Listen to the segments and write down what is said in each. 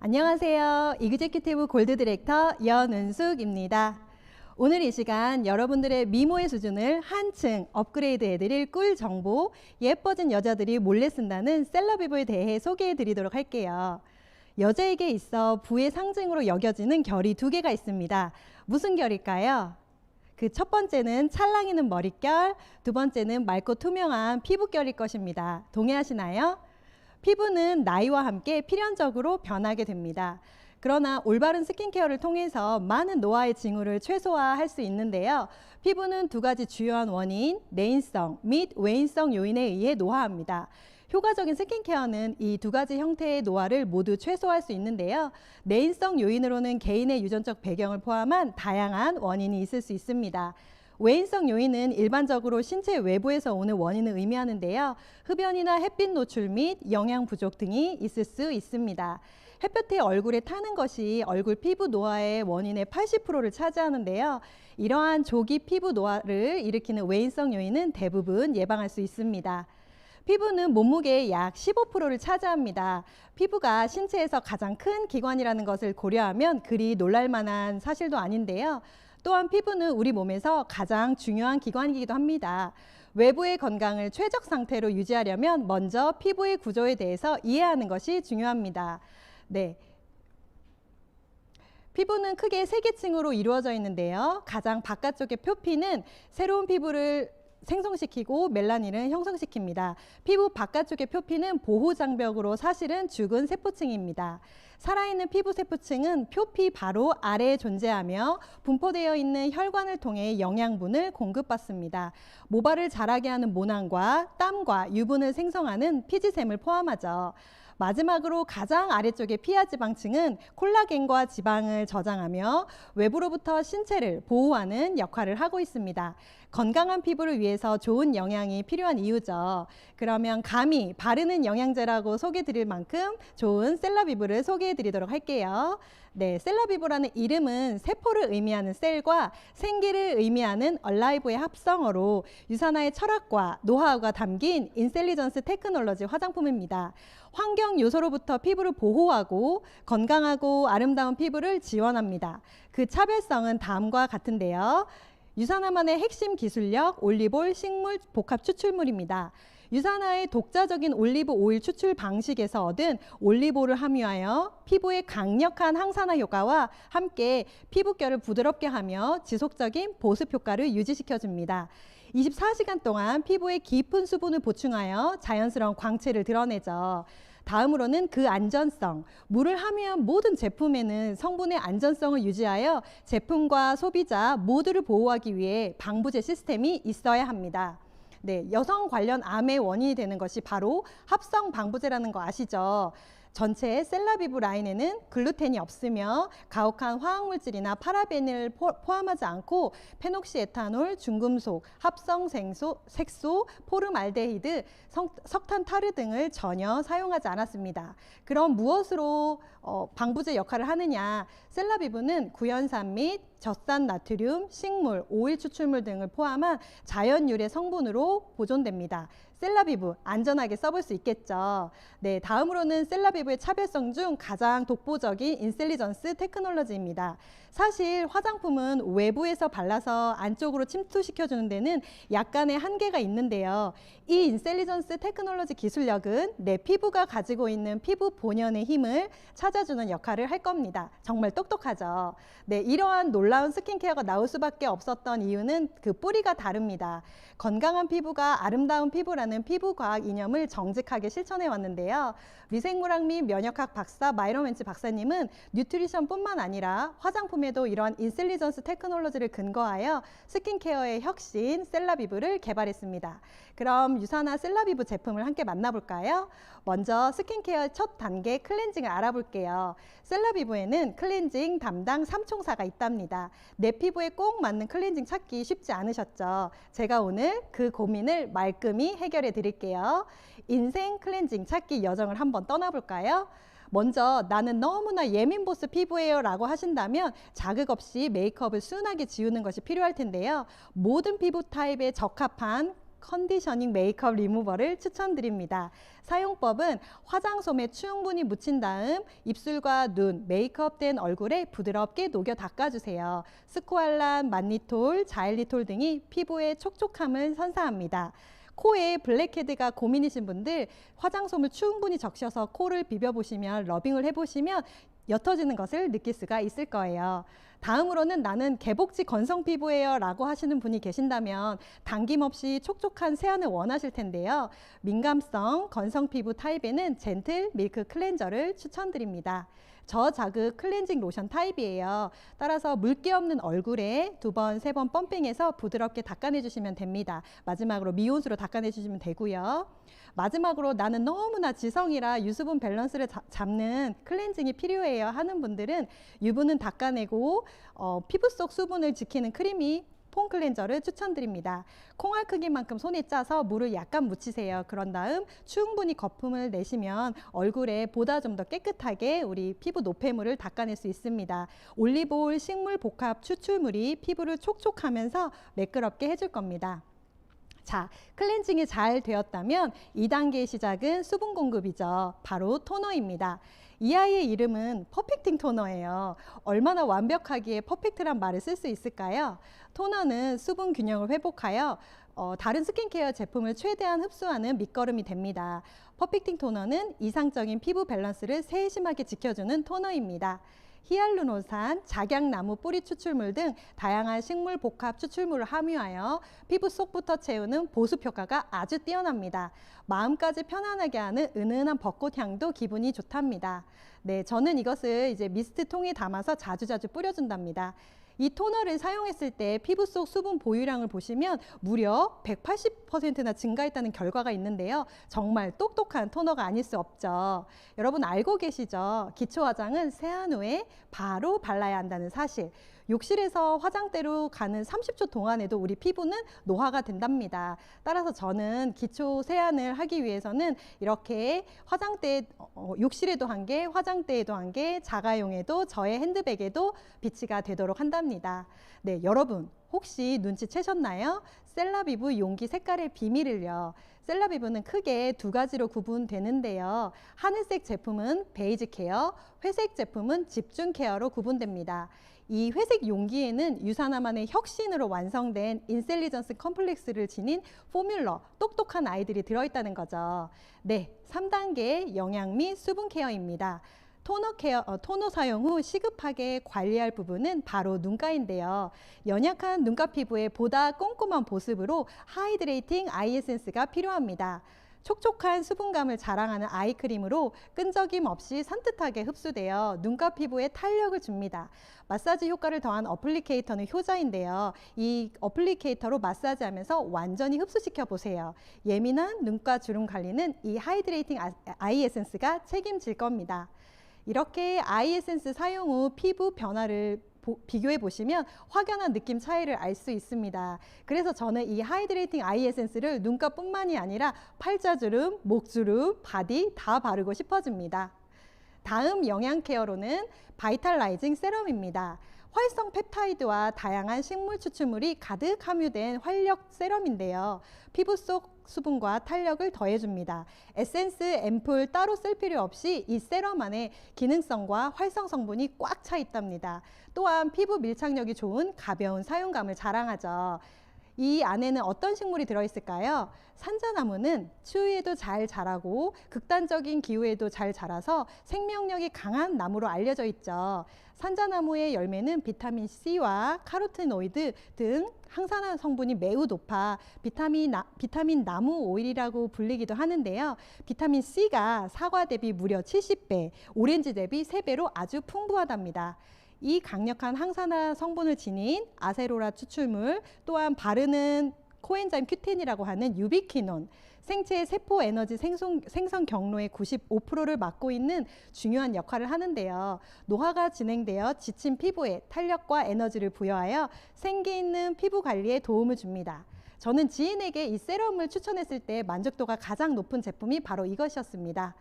안녕하세요. 이그제큐티브 골드 디렉터 연은숙입니다. 오늘 이 시간 여러분들의 미모의 수준을 한층 업그레이드 해드릴 꿀 정보, 예뻐진 여자들이 몰래 쓴다는 셀럽비브에 대해 소개해 드리도록 할게요. 여자에게 있어 부의 상징으로 여겨지는 결이 두 개가 있습니다. 무슨 결일까요? 그 첫 번째는 찰랑이는 머릿결, 두 번째는 맑고 투명한 피부결일 것입니다. 동의하시나요? 피부는 나이와 함께 필연적으로 변하게 됩니다. 그러나 올바른 스킨케어를 통해서 많은 노화의 징후를 최소화할 수 있는데요. 피부는 두 가지 주요한 원인, 내인성 및 외인성 요인에 의해 노화합니다. 효과적인 스킨케어는 이 두 가지 형태의 노화를 모두 최소화할 수 있는데요. 내인성 요인으로는 개인의 유전적 배경을 포함한 다양한 원인이 있을 수 있습니다. 외인성 요인은 일반적으로 신체 외부에서 오는 원인을 의미하는데요. 흡연이나 햇빛 노출 및 영양 부족 등이 있을 수 있습니다. 햇볕에 얼굴에 타는 것이 얼굴 피부 노화의 원인의 80%를 차지하는데요. 이러한 조기 피부 노화를 일으키는 외인성 요인은 대부분 예방할 수 있습니다. 피부는 몸무게의 약 15%를 차지합니다. 피부가 신체에서 가장 큰 기관이라는 것을 고려하면 그리 놀랄만한 사실도 아닌데요. 또한 피부는 우리 몸에서 가장 중요한 기관이기도 합니다. 외부의 건강을 최적 상태로 유지하려면 먼저 피부의 구조에 대해서 이해하는 것이 중요합니다. 네. 피부는 크게 세 계층으로 이루어져 있는데요. 가장 바깥쪽의 표피는 새로운 피부를 생성시키고 멜라닌을 형성시킵니다. 피부 바깥쪽의 표피는 보호장벽으로 사실은 죽은 세포층입니다. 살아있는 피부 세포층은 표피 바로 아래에 존재하며 분포되어 있는 혈관을 통해 영양분을 공급받습니다. 모발을 자라게 하는 모낭과 땀과 유분을 생성하는 피지샘을 포함하죠. 마지막으로 가장 아래쪽의 피하지방층은 콜라겐과 지방을 저장하며 외부로부터 신체를 보호하는 역할을 하고 있습니다. 건강한 피부를 위해서 좋은 영양이 필요한 이유죠. 그러면 감히 바르는 영양제라고 소개해 드릴 만큼 좋은 셀럽비브를 소개해 드리도록 할게요. 네, 셀럽비브라는 이름은 세포를 의미하는 셀과 생기를 의미하는 얼라이브의 합성어로 유산화의 철학과 노하우가 담긴 인셀리전스 테크놀로지 화장품입니다. 환경 요소로부터 피부를 보호하고 건강하고 아름다운 피부를 지원합니다. 그 차별성은 다음과 같은데요. 유산화만의 핵심 기술력 올리브올 식물 복합 추출물입니다. 유산화의 독자적인 올리브 오일 추출 방식에서 얻은 올리브오일을 함유하여 피부의 강력한 항산화 효과와 함께 피부결을 부드럽게 하며 지속적인 보습 효과를 유지시켜줍니다. 24시간 동안 피부에 깊은 수분을 보충하여 자연스러운 광채를 드러내죠. 다음으로는 그 안전성, 물을 함유한 모든 제품에는 성분의 안전성을 유지하여 제품과 소비자 모두를 보호하기 위해 방부제 시스템이 있어야 합니다. 네, 여성 관련 암의 원인이 되는 것이 바로 합성 방부제라는 거 아시죠? 전체 셀럽비브 라인에는 글루텐이 없으며 가혹한 화학물질이나 파라벤을 포함하지 않고 페녹시에탄올, 중금속, 합성색소, 포름알데히드, 석탄타르 등을 전혀 사용하지 않았습니다. 그럼 무엇으로 방부제 역할을 하느냐? 셀럽비브는 구연산 및 젖산 나트륨, 식물, 오일 추출물 등을 포함한 자연 유래 성분으로 보존됩니다. 셀럽비브 안전하게 써볼 수 있겠죠. 네, 다음으로는 셀럽비브의 차별성 중 가장 독보적인 인셀리전스 테크놀로지입니다. 사실 화장품은 외부에서 발라서 안쪽으로 침투시켜주는 데는 약간의 한계가 있는데요. 이 인셀리전스 테크놀로지 기술력은 내 피부가 가지고 있는 피부 본연의 힘을 찾아주는 역할을 할 겁니다. 정말 똑똑하죠. 네, 이러한 놀라운 스킨케어가 나올 수밖에 없었던 이유는 그 뿌리가 다릅니다. 건강한 피부가 아름다운 피부라는 피부과학 이념을 정직하게 실천해 왔는데요. 미생물학 및 면역학 박사 마이런 웬츠 박사님은 뉴트리션뿐만 아니라 화장품에도 이러한 인셀리전스 테크놀로지를 근거하여 스킨케어의 혁신 셀럽비브를 개발했습니다. 그럼 유산화 셀럽비브 제품을 함께 만나볼까요? 먼저 스킨케어 첫 단계 클렌징을 알아볼게요. 셀럽비브에는 클렌징 담당 3총사가 있답니다. 내 피부에 꼭 맞는 클렌징 찾기 쉽지 않으셨죠? 제가 오늘 그 고민을 말끔히 해결해 드릴게요. 인생 클렌징 찾기 여정을 한번 떠나볼까요? 먼저 나는 너무나 예민보스 피부예요 라고 하신다면 자극 없이 메이크업을 순하게 지우는 것이 필요할 텐데요. 모든 피부 타입에 적합한 컨디셔닝 메이크업 리무버를 추천드립니다. 사용법은 화장솜에 충분히 묻힌 다음 입술과 눈, 메이크업된 얼굴에 부드럽게 녹여 닦아주세요. 스쿠알란, 만니톨, 자일리톨 등이 피부의 촉촉함을 선사합니다. 코에 블랙헤드가 고민이신 분들 화장솜을 충분히 적셔서 코를 비벼보시면 러빙을 해보시면 옅어지는 것을 느낄 수가 있을 거예요. 다음으로는 나는 개복치 건성 피부예요 라고 하시는 분이 계신다면 당김없이 촉촉한 세안을 원하실 텐데요. 민감성 건성 피부 타입에는 젠틀 밀크 클렌저를 추천드립니다. 저자극 클렌징 로션 타입이에요. 따라서 물기 없는 얼굴에 2번, 3번 펌핑해서 부드럽게 닦아내 주시면 됩니다. 마지막으로 미온수로 닦아내 주시면 되고요. 마지막으로 나는 너무나 지성이라 유수분 밸런스를 잡는 클렌징이 필요해요 하는 분들은 유분은 닦아내고 피부 속 수분을 지키는 크리미 폼 클렌저를 추천드립니다. 콩알 크기만큼 손에 짜서 물을 약간 묻히세요. 그런 다음 충분히 거품을 내시면 얼굴에 보다 좀 더 깨끗하게 우리 피부 노폐물을 닦아낼 수 있습니다. 올리브오일 식물 복합 추출물이 피부를 촉촉하면서 매끄럽게 해줄 겁니다. 자, 클렌징이 잘 되었다면 2단계의 시작은 수분 공급이죠. 바로 토너입니다. 이 아이의 이름은 퍼펙팅 토너예요. 얼마나 완벽하기에 퍼펙트란 말을 쓸 수 있을까요? 토너는 수분 균형을 회복하여 다른 스킨케어 제품을 최대한 흡수하는 밑거름이 됩니다. 퍼펙팅 토너는 이상적인 피부 밸런스를 세심하게 지켜주는 토너입니다. 히알루론산, 작약나무 뿌리 추출물 등 다양한 식물 복합 추출물을 함유하여 피부 속부터 채우는 보습 효과가 아주 뛰어납니다. 마음까지 편안하게 하는 은은한 벚꽃 향도 기분이 좋답니다. 네, 저는 이것을 이제 미스트 통에 담아서 자주자주 뿌려준답니다. 이 토너를 사용했을 때 피부 속 수분 보유량을 보시면 무려 180%나 증가했다는 결과가 있는데요. 정말 똑똑한 토너가 아닐 수 없죠. 여러분 알고 계시죠? 기초 화장은 세안 후에 바로 발라야 한다는 사실. 욕실에서 화장대로 가는 30초 동안에도 우리 피부는 노화가 된답니다. 따라서 저는 기초 세안을 하기 위해서는 이렇게 화장대, 욕실에도 한 개, 화장대에도 한 개, 자가용에도 저의 핸드백에도 비치가 되도록 한답니다. 네, 여러분 혹시 눈치채셨나요? 셀라비브 용기 색깔의 비밀을요. 셀라비브는 크게 2가지로 구분되는데요. 하늘색 제품은 베이지 케어, 회색 제품은 집중 케어로 구분됩니다. 이 회색 용기에는 유산화만의 혁신으로 완성된 인셀리전스 컴플렉스를 지닌 포뮬러, 똑똑한 아이들이 들어있다는 거죠. 네, 3단계 영양 및 수분 케어입니다. 토너 사용 후 시급하게 관리할 부분은 바로 눈가인데요. 연약한 눈가 피부에 보다 꼼꼼한 보습으로 하이드레이팅 아이 에센스가 필요합니다. 촉촉한 수분감을 자랑하는 아이크림으로 끈적임 없이 산뜻하게 흡수되어 눈가 피부에 탄력을 줍니다. 마사지 효과를 더한 어플리케이터는 효자인데요. 이 어플리케이터로 마사지하면서 완전히 흡수시켜 보세요. 예민한 눈가 주름 관리는 이 하이드레이팅 아이 에센스가 책임질 겁니다. 이렇게 아이 에센스 사용 후 피부 변화를 비교해 보시면 확연한 느낌 차이를 알 수 있습니다. 그래서 저는 이 하이드레이팅 아이 에센스를 눈가뿐만이 아니라 팔자주름, 목주름, 바디 다 바르고 싶어집니다. 다음 영양 케어로는 바이탈라이징 세럼입니다. 활성 펩타이드와 다양한 식물 추출물이 가득 함유된 활력 세럼인데요. 피부 속 수분과 탄력을 더해줍니다. 에센스, 앰플 따로 쓸 필요 없이 이 세럼 안에 기능성과 활성 성분이 꽉 차 있답니다. 또한 피부 밀착력이 좋은 가벼운 사용감을 자랑하죠. 이 안에는 어떤 식물이 들어있을까요? 산자나무는 추위에도 잘 자라고 극단적인 기후에도 잘 자라서 생명력이 강한 나무로 알려져 있죠. 산자나무의 열매는 비타민 C와 카로티노이드 등 항산화 성분이 매우 높아 비타민 나무 오일이라고 불리기도 하는데요. 비타민 C가 사과 대비 무려 70배, 오렌지 대비 3배로 아주 풍부하답니다. 이 강력한 항산화 성분을 지닌 아세로라 추출물, 또한 바르는 코엔자임 Q10이라고 하는 유비퀴논, 생체의 세포 에너지 생성 경로의 95%를 맡고 있는 중요한 역할을 하는데요. 노화가 진행되어 지친 피부에 탄력과 에너지를 부여하여 생기 있는 피부 관리에 도움을 줍니다. 저는 지인에게 이 세럼을 추천했을 때 만족도가 가장 높은 제품이 바로 이것이었습니다.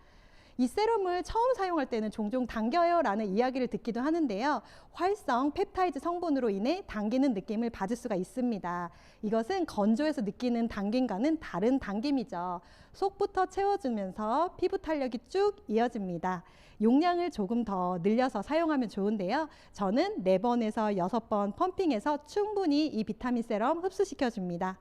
이 세럼을 처음 사용할 때는 종종 당겨요 라는 이야기를 듣기도 하는데요. 활성 펩타이드 성분으로 인해 당기는 느낌을 받을 수가 있습니다. 이것은 건조해서 느끼는 당김과는 다른 당김이죠. 속부터 채워주면서 피부 탄력이 쭉 이어집니다. 용량을 조금 더 늘려서 사용하면 좋은데요. 저는 4번에서 6번 펌핑해서 충분히 이 비타민 세럼 흡수시켜줍니다.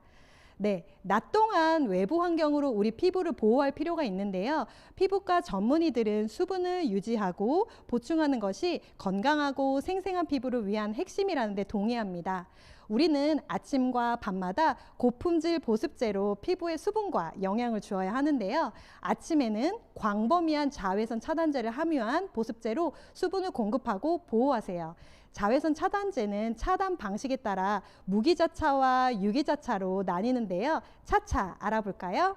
네, 낮 동안 외부 환경으로 우리 피부를 보호할 필요가 있는데요. 피부과 전문의들은 수분을 유지하고 보충하는 것이 건강하고 생생한 피부를 위한 핵심이라는 데 동의합니다. 우리는 아침과 밤마다 고품질 보습제로 피부에 수분과 영양을 주어야 하는데요. 아침에는 광범위한 자외선 차단제를 함유한 보습제로 수분을 공급하고 보호하세요. 자외선 차단제는 차단 방식에 따라 무기자차와 유기자차로 나뉘는데요. 차차 알아볼까요?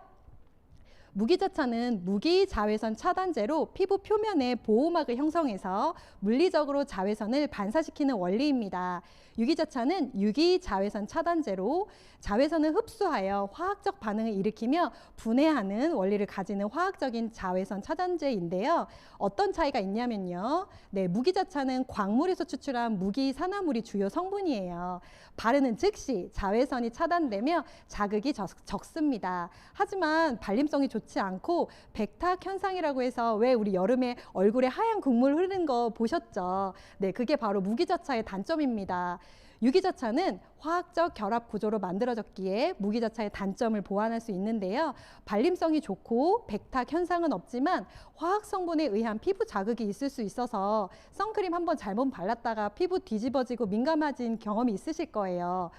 무기자차는 무기자외선 차단제로 피부 표면에 보호막을 형성해서 물리적으로 자외선을 반사시키는 원리입니다. 유기자차는 유기자외선 차단제로 자외선을 흡수하여 화학적 반응을 일으키며 분해하는 원리를 가지는 화학적인 자외선 차단제인데요. 어떤 차이가 있냐면요. 네, 무기자차는 광물에서 추출한 무기산화물이 주요 성분이에요. 바르는 즉시 자외선이 차단되며 자극이 적습니다. 하지만 발림성이 좋지 않고 백탁 현상이라고 해서 왜 우리 여름에 얼굴에 하얀 국물 흐르는 거 보셨죠? 네, 그게 바로 무기자차의 단점입니다. 유기자차는 화학적 결합 구조로 만들어졌기에 무기자차의 단점을 보완할 수 있는데요. 발림성이 좋고 백탁 현상은 없지만 화학 성분에 의한 피부 자극이 있을 수 있어서 선크림 한번 잘못 발랐다가 피부 뒤집어지고 민감해진 경험이 있으실 거예요.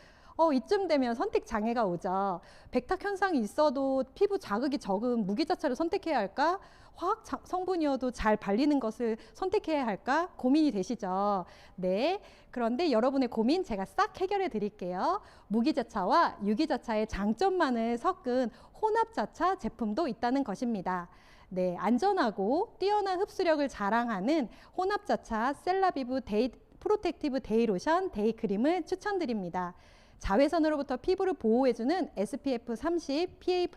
이쯤 되면 선택 장애가 오죠. 백탁 현상이 있어도 피부 자극이 적은 무기자차를 선택해야 할까? 화학 성분이어도 잘 발리는 것을 선택해야 할까? 고민이 되시죠? 네. 그런데 여러분의 고민 제가 싹 해결해 드릴게요. 무기자차와 유기자차의 장점만을 섞은 혼합자차 제품도 있다는 것입니다. 네, 안전하고 뛰어난 흡수력을 자랑하는 혼합자차 셀라비브 프로텍티브 데이 로션, 데이 크림을 추천드립니다. 자외선으로부터 피부를 보호해주는 SPF 30, PA++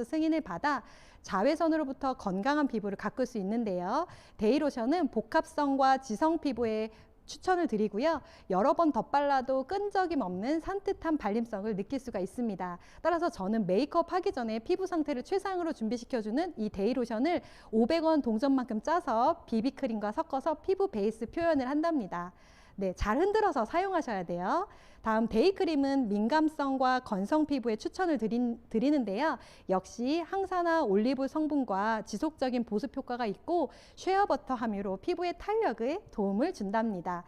승인을 받아 자외선으로부터 건강한 피부를 가꿀 수 있는데요. 데이로션은 복합성과 지성 피부에 추천을 드리고요. 여러 번 덧발라도 끈적임 없는 산뜻한 발림성을 느낄 수가 있습니다. 따라서 저는 메이크업 하기 전에 피부 상태를 최상으로 준비시켜주는 이 데이로션을 500원 동전만큼 짜서 비비크림과 섞어서 피부 베이스 표현을 한답니다. 네, 잘 흔들어서 사용하셔야 돼요. 다음 데이크림은 민감성과 건성 피부에 추천을 드리는데요. 역시 항산화 올리브 성분과 지속적인 보습 효과가 있고 쉐어버터 함유로 피부의 탄력에 도움을 준답니다.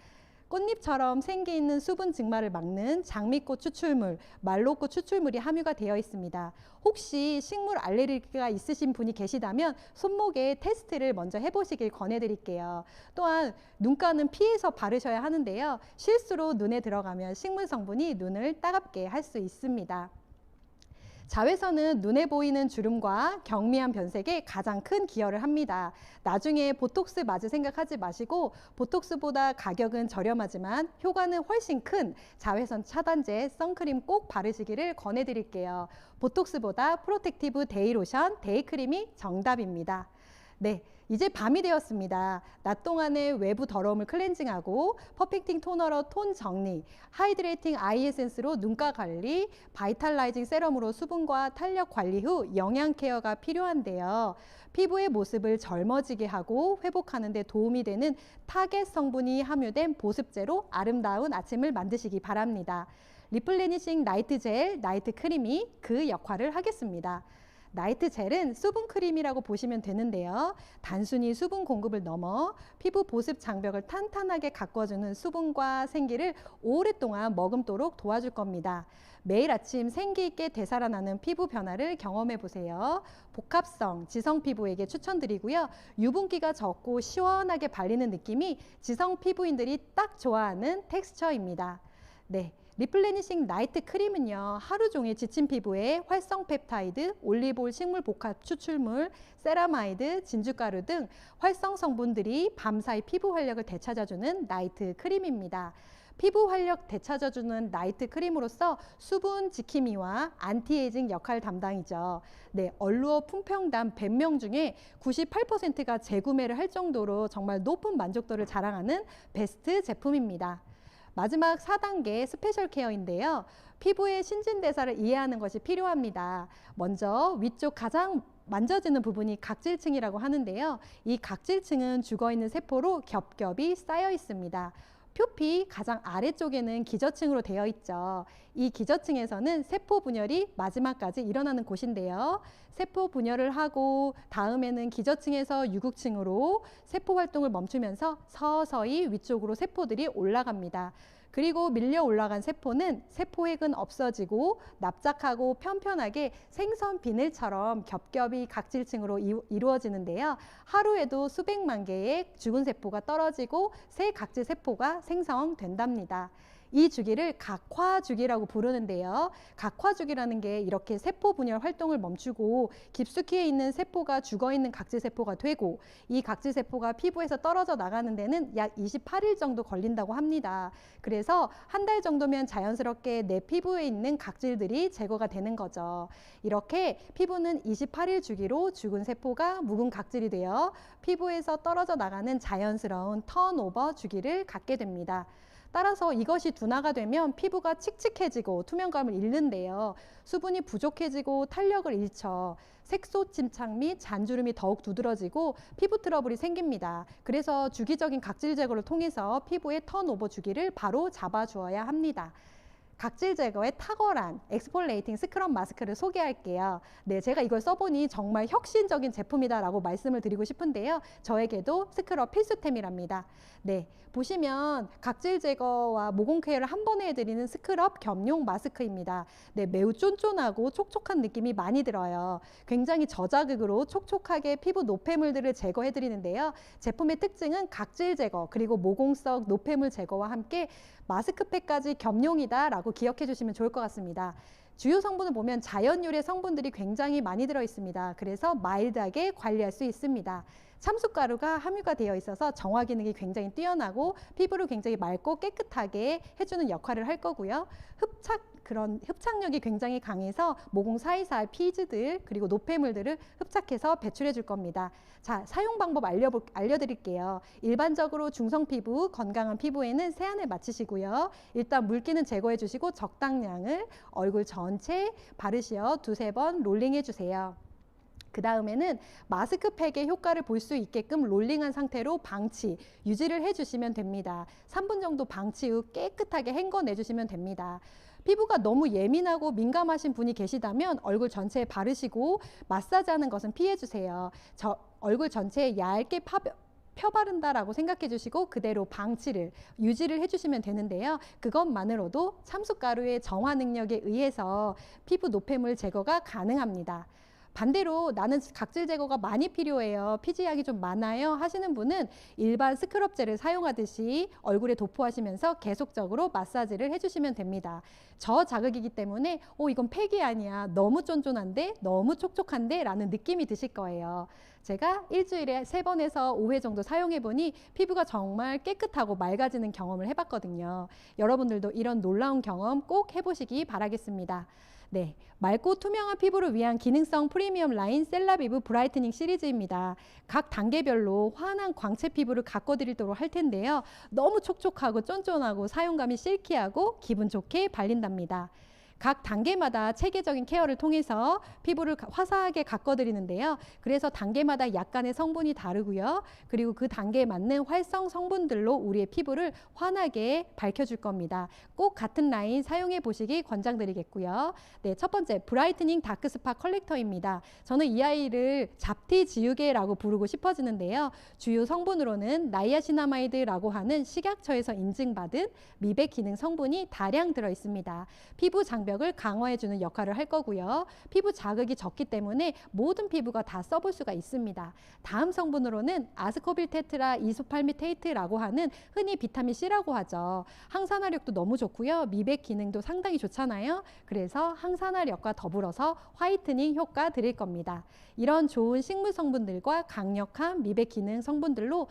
꽃잎처럼 생기 있는 수분 증말을 막는 장미꽃 추출물, 말로꽃 추출물이 함유가 되어 있습니다. 혹시 식물 알레르기가 있으신 분이 계시다면 손목에 테스트를 먼저 해보시길 권해드릴게요. 또한 눈가는 피해서 바르셔야 하는데요. 실수로 눈에 들어가면 식물 성분이 눈을 따갑게 할 수 있습니다. 자외선은 눈에 보이는 주름과 경미한 변색에 가장 큰 기여를 합니다. 나중에 보톡스 맞을 생각하지 마시고 보톡스보다 가격은 저렴하지만 효과는 훨씬 큰 자외선 차단제 선크림 꼭 바르시기를 권해드릴게요. 보톡스보다 프로텍티브 데이 로션, 데이 크림이 정답입니다. 네, 이제 밤이 되었습니다. 낮 동안의 외부 더러움을 클렌징하고 퍼펙팅 토너로 톤 정리, 하이드레이팅 아이 에센스로 눈가 관리, 바이탈라이징 세럼으로 수분과 탄력 관리 후 영양 케어가 필요한데요. 피부의 모습을 젊어지게 하고 회복하는 데 도움이 되는 타겟 성분이 함유된 보습제로 아름다운 아침을 만드시기 바랍니다. 리플레니싱 나이트 젤, 나이트 크림이 그 역할을 하겠습니다. 나이트 젤은 수분 크림이라고 보시면 되는데요. 단순히 수분 공급을 넘어 피부 보습 장벽을 탄탄하게 가꿔주는 수분과 생기를 오랫동안 머금도록 도와줄 겁니다. 매일 아침 생기 있게 되살아나는 피부 변화를 경험해 보세요. 복합성, 지성 피부에게 추천드리고요. 유분기가 적고 시원하게 발리는 느낌이 지성 피부인들이 딱 좋아하는 텍스처입니다. 네. 리플레니싱 나이트 크림은요, 하루 종일 지친 피부에 활성 펩타이드, 올리브올 식물 복합 추출물, 세라마이드, 진주가루 등 활성 성분들이 밤사이 피부 활력을 되찾아주는 나이트 크림입니다. 피부 활력 되찾아주는 나이트 크림으로서 수분 지킴이와 안티에이징 역할 담당이죠. 네, 얼루어 품평단 100명 중에 98%가 재구매를 할 정도로 정말 높은 만족도를 자랑하는 베스트 제품입니다. 마지막 4단계 스페셜 케어인데요. 피부의 신진대사를 이해하는 것이 필요합니다. 먼저 위쪽 가장 만져지는 부분이 각질층이라고 하는데요. 이 각질층은 죽어있는 세포로 겹겹이 쌓여 있습니다. 표피 가장 아래쪽에는 기저층으로 되어 있죠. 이 기저층에서는 세포 분열이 마지막까지 일어나는 곳인데요. 세포 분열을 하고 다음에는 기저층에서 유국층으로 세포 활동을 멈추면서 서서히 위쪽으로 세포들이 올라갑니다. 그리고 밀려 올라간 세포는 세포핵은 없어지고 납작하고 편편하게 생선 비늘처럼 겹겹이 각질층으로 이루어지는데요. 하루에도 수백만 개의 죽은 세포가 떨어지고 새 각질 세포가 생성된답니다. 이 주기를 각화 주기라고 부르는데요. 각화 주기라는 게 이렇게 세포 분열 활동을 멈추고 깊숙이 있는 세포가 죽어 있는 각질 세포가 되고 이 각질 세포가 피부에서 떨어져 나가는 데는 약 28일 정도 걸린다고 합니다. 그래서 한 달 정도면 자연스럽게 내 피부에 있는 각질들이 제거가 되는 거죠. 이렇게 피부는 28일 주기로 죽은 세포가 묵은 각질이 되어 피부에서 떨어져 나가는 자연스러운 턴오버 주기를 갖게 됩니다. 따라서 이것이 둔화가 되면 피부가 칙칙해지고 투명감을 잃는데요. 수분이 부족해지고 탄력을 잃죠. 색소 침착 및 잔주름이 더욱 두드러지고 피부 트러블이 생깁니다. 그래서 주기적인 각질 제거를 통해서 피부의 턴오버 주기를 바로 잡아주어야 합니다. 각질 제거에 탁월한 엑스폴레이팅 스크럽 마스크를 소개할게요. 네, 제가 이걸 써보니 정말 혁신적인 제품이다라고 말씀을 드리고 싶은데요. 저에게도 스크럽 필수템이랍니다. 네, 보시면 각질 제거와 모공 케어를 한 번에 해드리는 스크럽 겸용 마스크입니다. 네, 매우 쫀쫀하고 촉촉한 느낌이 많이 들어요. 굉장히 저자극으로 촉촉하게 피부 노폐물들을 제거해드리는데요. 제품의 특징은 각질 제거 그리고 모공석 노폐물 제거와 함께 마스크팩까지 겸용이다라고 기억해 주시면 좋을 것 같습니다. 주요 성분을 보면 자연 유래 성분들이 굉장히 많이 들어 있습니다. 그래서 마일드하게 관리할 수 있습니다. 참숯가루가 함유가 되어 있어서 정화 기능이 굉장히 뛰어나고 피부를 굉장히 맑고 깨끗하게 해주는 역할을 할 거고요. 흡착력이 굉장히 강해서 모공 사이사이 피지들 그리고 노폐물들을 흡착해서 배출해 줄 겁니다. 자, 사용 방법 알려드릴게요. 일반적으로 중성 피부, 건강한 피부에는 세안을 마치시고요. 일단 물기는 제거해 주시고 적당량을 얼굴 전체 바르시어 2~3번 롤링해 주세요. 그 다음에는 마스크팩의 효과를 볼 수 있게끔 롤링한 상태로 방치, 유지를 해주시면 됩니다. 3분 정도 방치 후 깨끗하게 헹궈내주시면 됩니다. 피부가 너무 예민하고 민감하신 분이 계시다면 얼굴 전체에 바르시고 마사지하는 것은 피해주세요. 얼굴 전체에 얇게 펴바른다라고 생각해 주시고 그대로 방치를 유지를 해주시면 되는데요. 그것만으로도 참숯가루의 정화 능력에 의해서 피부 노폐물 제거가 가능합니다. 반대로 나는 각질 제거가 많이 필요해요. 피지약이 좀 많아요 하시는 분은 일반 스크럽젤을 사용하듯이 얼굴에 도포하시면서 계속적으로 마사지를 해주시면 됩니다. 저자극이기 때문에 이건 팩이 아니야. 너무 쫀쫀한데 너무 촉촉한데 라는 느낌이 드실 거예요. 제가 일주일에 3번에서 5회 정도 사용해보니 피부가 정말 깨끗하고 맑아지는 경험을 해봤거든요. 여러분들도 이런 놀라운 경험 꼭 해보시기 바라겠습니다. 네, 맑고 투명한 피부를 위한 기능성 프리미엄 라인 셀라비브 브라이트닝 시리즈입니다. 각 단계별로 환한 광채 피부를 가꿔드리도록 할 텐데요. 너무 촉촉하고 쫀쫀하고 사용감이 실키하고 기분 좋게 발린답니다. 각 단계마다 체계적인 케어를 통해서 피부를 화사하게 가꿔드리는데요. 그래서 단계마다 약간의 성분이 다르고요. 그리고 그 단계에 맞는 활성 성분들로 우리의 피부를 환하게 밝혀줄 겁니다. 꼭 같은 라인 사용해 보시기 권장드리겠고요. 네, 첫 번째 브라이트닝 다크스파 컬렉터입니다. 저는 이 아이를 잡티 지우개라고 부르고 싶어지는데요. 주요 성분으로는 나이아시나마이드라고 하는 식약처에서 인증받은 미백 기능 성분이 다량 들어 있습니다. 피부 장벽을 강화해주는 역할을 할 거고요. 피부 자극이 적기 때문에 모든 피부가 다 써볼 수가 있습니다. 다음 성분으로는 아스코빌 테트라 이소팔미테이트라고 하는 흔히 비타민 C라고 하죠. 항산화력도 너무 좋고요. 미백 기능도 상당히 좋잖아요. 그래서 항산화력과 더불어서 화이트닝 효과 드릴 겁니다. 이런 좋은 식물 성분들과 강력한 미백 기능 성분들로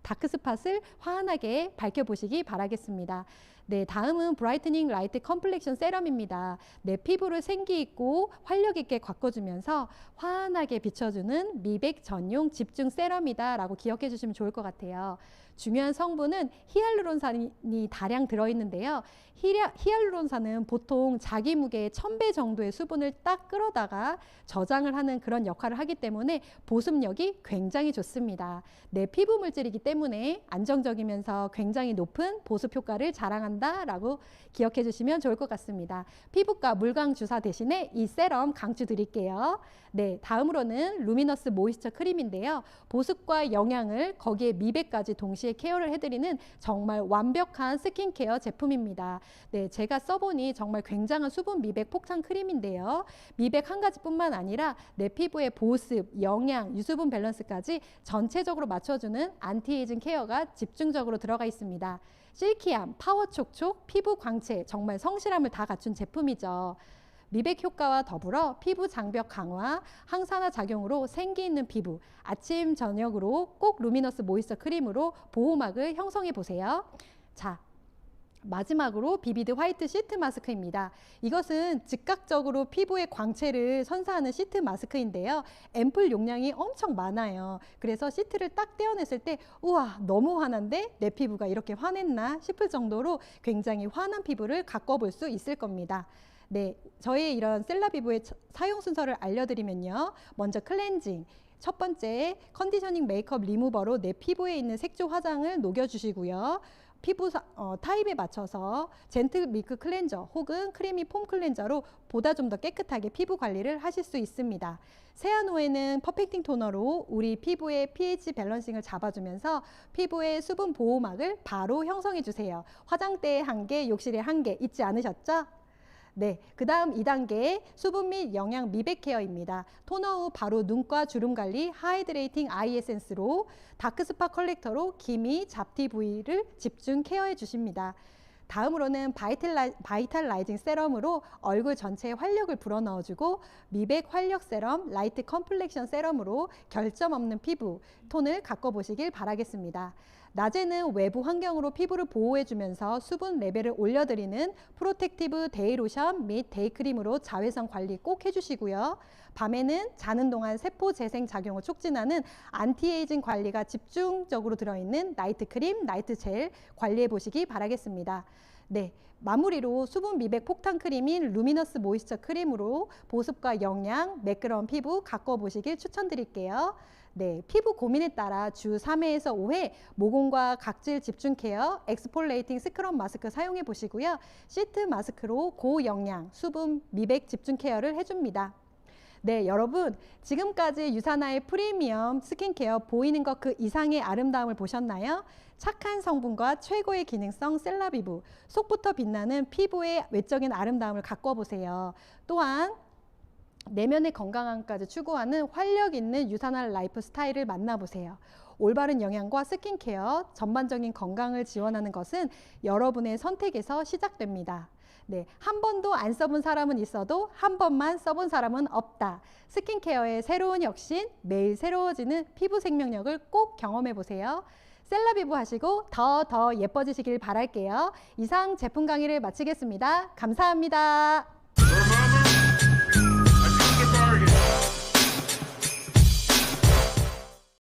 다크스팟을 환하게 밝혀보시기 바라겠습니다. 네, 다음은 브라이트닝 라이트 컴플렉션 세럼입니다. 내 피부를 생기 있고 활력 있게 가꿔주면서 환하게 비춰주는 미백 전용 집중 세럼이다 라고 기억해 주시면 좋을 것 같아요. 중요한 성분은 히알루론산이 다량 들어있는데요. 히알루론산은 보통 자기 무게의 1000배 정도의 수분을 딱 끌어다가 저장을 하는 그런 역할을 하기 때문에 보습력이 굉장히 좋습니다. 내 피부 물질이기 때문에 안정적이면서 굉장히 높은 보습 효과를 자랑한다 라고 기억해 주시면 좋을 것 같습니다. 피부과 물광 주사 대신에 이 세럼 강추 드릴게요. 네, 다음으로는 루미너스 모이스처 크림인데요. 보습과 영양을 거기에 미백까지 동시에 케어를 해드리는 정말 완벽한 스킨케어 제품입니다. 네, 제가 써보니 정말 굉장한 수분 미백 폭탄 크림인데요. 미백 한 가지뿐만 아니라 내 피부의 보습, 영양, 유수분 밸런스까지 전체적으로 맞춰주는 안티에이징 케어가 집중적으로 들어가 있습니다. 실키함, 파워 촉촉, 피부 광채, 정말 성실함을 다 갖춘 제품이죠. 미백 효과와 더불어 피부 장벽 강화, 항산화 작용으로 생기 있는 피부, 아침, 저녁으로 꼭 루미너스 모이스처 크림으로 보호막을 형성해 보세요. 자, 마지막으로 비비드 화이트 시트 마스크입니다. 이것은 즉각적으로 피부의 광채를 선사하는 시트 마스크인데요. 앰플 용량이 엄청 많아요. 그래서 시트를 딱 떼어냈을 때 우와 너무 환한데 내 피부가 이렇게 환했나 싶을 정도로 굉장히 환한 피부를 가꿔볼 수 있을 겁니다. 네, 저의 이런 셀라비부의 사용 순서를 알려드리면요. 먼저 클렌징. 첫 번째 컨디셔닝 메이크업 리무버로 내 피부에 있는 색조 화장을 녹여주시고요. 피부 타입에 맞춰서 젠틀 밀크 클렌저 혹은 크리미 폼 클렌저로 보다 좀 더 깨끗하게 피부 관리를 하실 수 있습니다. 세안 후에는 퍼펙팅 토너로 우리 피부의 pH 밸런싱을 잡아주면서 피부의 수분 보호막을 바로 형성해 주세요. 화장대에 1개, 욕실에 1개 잊지 않으셨죠? 네, 그 다음 2단계 수분 및 영양 미백 케어입니다. 토너 후 바로 눈과 주름 관리 하이드레이팅 아이 에센스로 다크스팟 컬렉터로 기미, 잡티 부위를 집중 케어해 주십니다. 다음으로는 바이탈라이징 세럼으로 얼굴 전체에 활력을 불어넣어주고 미백 활력 세럼, 라이트 컴플렉션 세럼으로 결점 없는 피부, 톤을 가꿔보시길 바라겠습니다. 낮에는 외부 환경으로 피부를 보호해주면서 수분 레벨을 올려드리는 프로텍티브 데이 로션 및 데이 크림으로 자외선 관리 꼭 해주시고요. 밤에는 자는 동안 세포 재생 작용을 촉진하는 안티에이징 관리가 집중적으로 들어있는 나이트 크림, 나이트 젤 관리해 보시기 바라겠습니다. 네, 마무리로 수분 미백 폭탄 크림인 루미너스 모이스처 크림으로 보습과 영양, 매끄러운 피부 가꿔보시길 추천드릴게요. 네, 피부 고민에 따라 주 3회에서 5회 모공과 각질 집중 케어, 엑스폴레이팅 스크럽 마스크 사용해 보시고요. 시트 마스크로 고영양, 수분, 미백 집중 케어를 해줍니다. 네, 여러분 지금까지 유사나의 프리미엄 스킨케어 보이는 것 그 이상의 아름다움을 보셨나요? 착한 성분과 최고의 기능성 셀라비부, 속부터 빛나는 피부의 외적인 아름다움을 가꿔보세요. 또한 내면의 건강함까지 추구하는 활력 있는 유산화 라이프 스타일을 만나보세요. 올바른 영양과 스킨케어, 전반적인 건강을 지원하는 것은 여러분의 선택에서 시작됩니다. 네, 한 번도 안 써본 사람은 있어도 한 번만 써본 사람은 없다. 스킨케어의 새로운 혁신, 매일 새로워지는 피부 생명력을 꼭 경험해 보세요. 셀라비부 하시고 더 예뻐지시길 바랄게요. 이상 제품 강의를 마치겠습니다. 감사합니다.